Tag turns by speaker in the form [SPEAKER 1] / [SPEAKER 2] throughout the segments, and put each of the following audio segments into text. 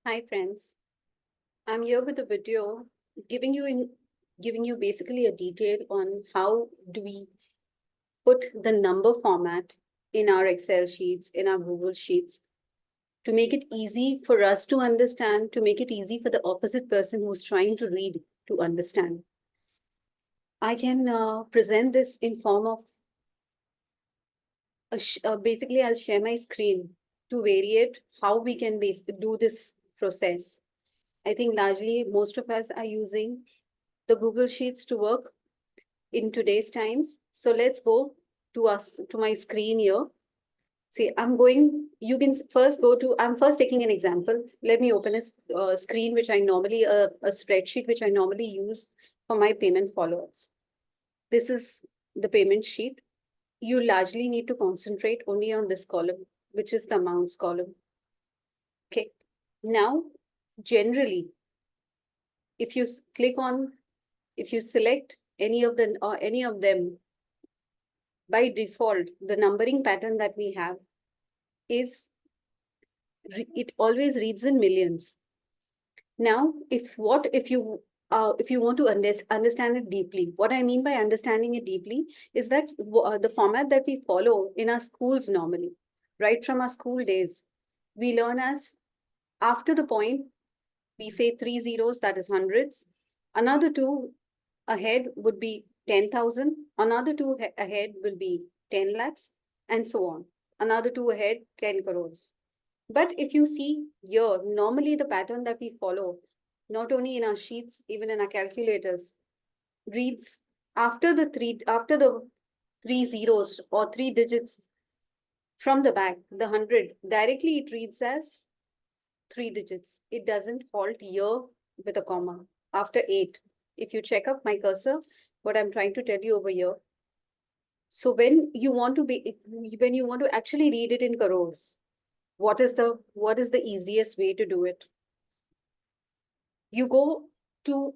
[SPEAKER 1] Hi friends, I'm here with a video giving you basically a detail on how do we put the number format in our Excel sheets, in our Google Sheets, to make it easy for us to understand, to make it easy for the opposite person who's trying to read to understand. I can present this in form of basically I'll share my screen to vary it how we can do this process. I think largely most of us are using the Google Sheets to work in today's times. So let's go to my screen here. See, you can first I'm first taking an example. Let me open a screen which a spreadsheet which I normally use for my payment follow-ups. This is the payment sheet. You largely need to concentrate only on this column, which is the amounts column. Okay. Now, generally, if you click on if you select any of them, by default, the numbering pattern that we have is it always reads in millions. Now, if you want to understand it deeply, what I mean by understanding it deeply is that the format that we follow in our schools normally, right from our school days, we learn as after the point, we say three zeros, that is hundreds. Another two ahead would be 10,000. Another two ahead will be 10 lakhs, and so on. Another two ahead, 10 crores. But if you see here, normally the pattern that we follow, not only in our sheets, even in our calculators, reads after the three zeros or three digits from the back, the 100, directly it reads as three digits. It doesn't halt here with a comma. After 8, if you check up my cursor, what I'm trying to tell you over here. So when you want to actually read it in crores, what is the easiest way to do it? You go to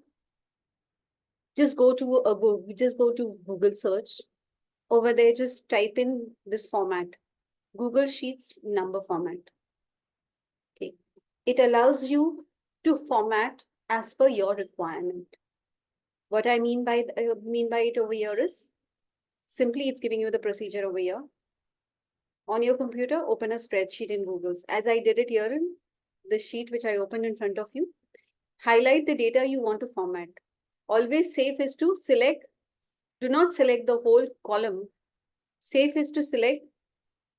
[SPEAKER 1] just go to Google search. Over there, just type in this format, Google Sheets number format. Okay. It allows you to format as per your requirement. What I mean by it over here is simply it's giving you the procedure over here. On your computer, open a spreadsheet in Google's. As I did it here in the sheet which I opened in front of you. Highlight the data you want to format. Always safe is to do not select the whole column. Safe is to select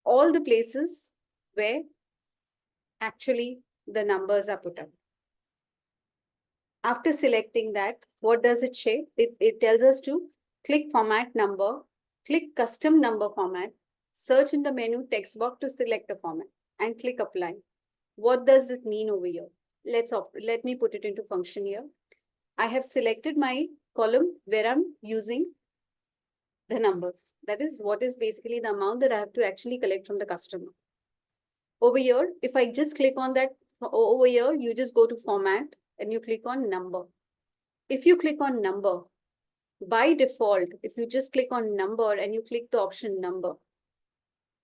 [SPEAKER 1] all the places where actually the numbers are put up. After selecting that, what does it say? It tells us to click format number, click custom number format, search in the menu text box to select a format and click apply. What does it mean over here? Let me put it into function here. I have selected my column where I'm using the numbers. That is what is basically the amount that I have to actually collect from the customer. Over here, if I just click on that over here, you just go to format and you click on number. If you click on number, by default, if you just click on number and you click the option number,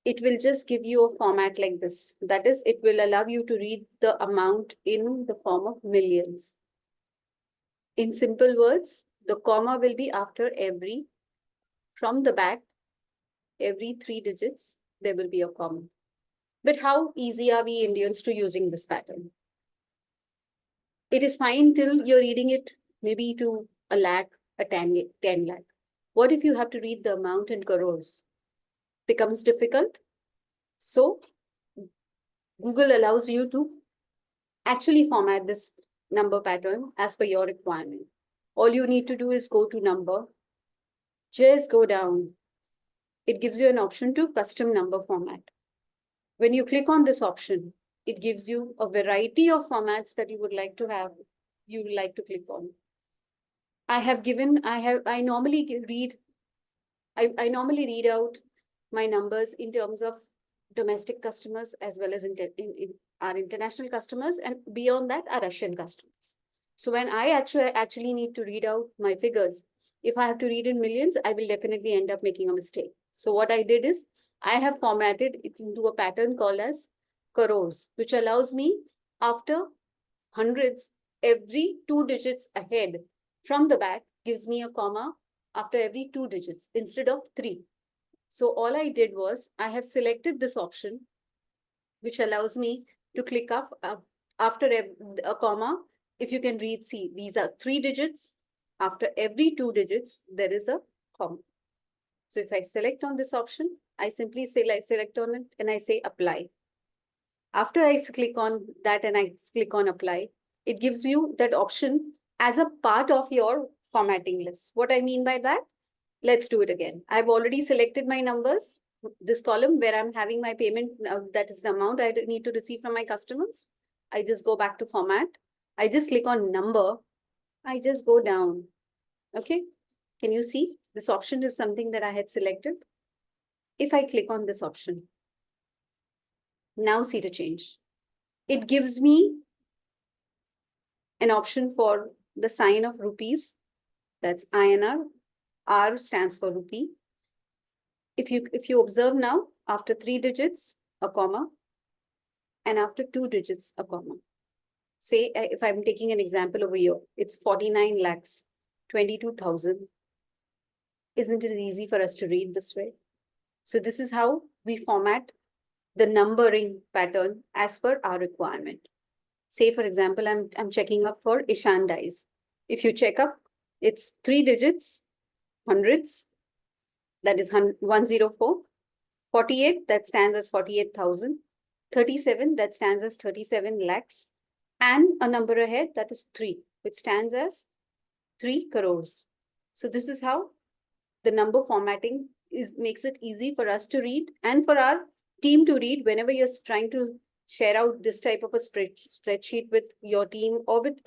[SPEAKER 1] it will just give you a format like this. That is, it will allow you to read the amount in the form of millions. In simple words, the comma will be after from the back, every 3 digits, there will be a comma. But how easy are we Indians to using this pattern? It is fine till you're reading it maybe to a lakh, 10 lakh. What if you have to read the amount in crores? Becomes difficult. So Google allows you to actually format this number pattern as per your requirement. All you need to do is go to number, just go down. It gives you an option to custom number format. When you click on this option, it gives you a variety of formats that you would like to have, you would like to click on. I normally read out my numbers in terms of domestic customers as well as in our international customers, and beyond that, our Russian customers. So when I actually need to read out my figures, if I have to read in millions, I will definitely end up making a mistake. So what I did is I have formatted it into a pattern called as crores, which allows me after hundreds, every 2 digits ahead from the back gives me a comma after every 2 digits instead of 3. So all I did was I have selected this option, which allows me to click up after a comma. If you can read, see, these are 3 digits. After every 2 digits, there is a comma. So if I select on this option, I simply select on it and I say apply. After I click on that and I click on apply, it gives you that option as a part of your formatting list. What I mean by that, let's do it again. I've already selected my numbers, this column where I'm having my payment, that is the amount I need to receive from my customers. I just go back to format. I just click on number. I just go down. Okay. Can you see? This option is something that I had selected. If I click on this option, now see the change. It gives me an option for the sign of rupees. That's INR. R stands for rupee. If you observe now, after 3 digits, a comma, and after 2 digits, a comma. Say, if I'm taking an example over here, it's 49 lakhs, 22,000. Isn't it easy for us to read this way? So this is how we format the numbering pattern as per our requirement. Say, for example, I'm checking up for Ishan dies. If you check up, it's 3 digits, hundreds, that is 104, 48, that stands as 48,000, 37, that stands as 37 lakhs, and a number ahead, that is 3, which stands as 3 crores. So this is how the number formatting makes it easy for us to read and for our team to read whenever you're trying to share out this type of a spreadsheet with your team or with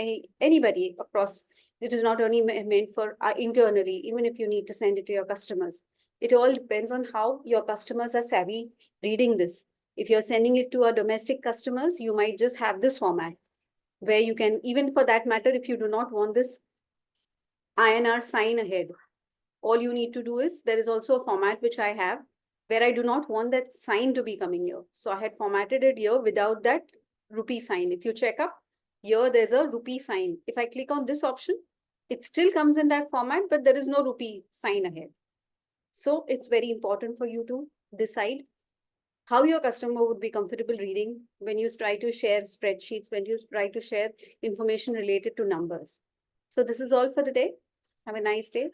[SPEAKER 1] anybody across. It is not only meant for internally, even if you need to send it to your customers. It all depends on how your customers are savvy reading this. If you're sending it to our domestic customers, you might just have this format where you can, even for that matter, if you do not want this INR sign ahead, all you need to do is, there is also a format which I have where I do not want that sign to be coming here. So I had formatted it here without that rupee sign. If you check up here, there's a rupee sign. If I click on this option, it still comes in that format, but there is no rupee sign ahead. So it's very important for you to decide how your customer would be comfortable reading when you try to share spreadsheets, when you try to share information related to numbers. So this is all for today. Have a nice day.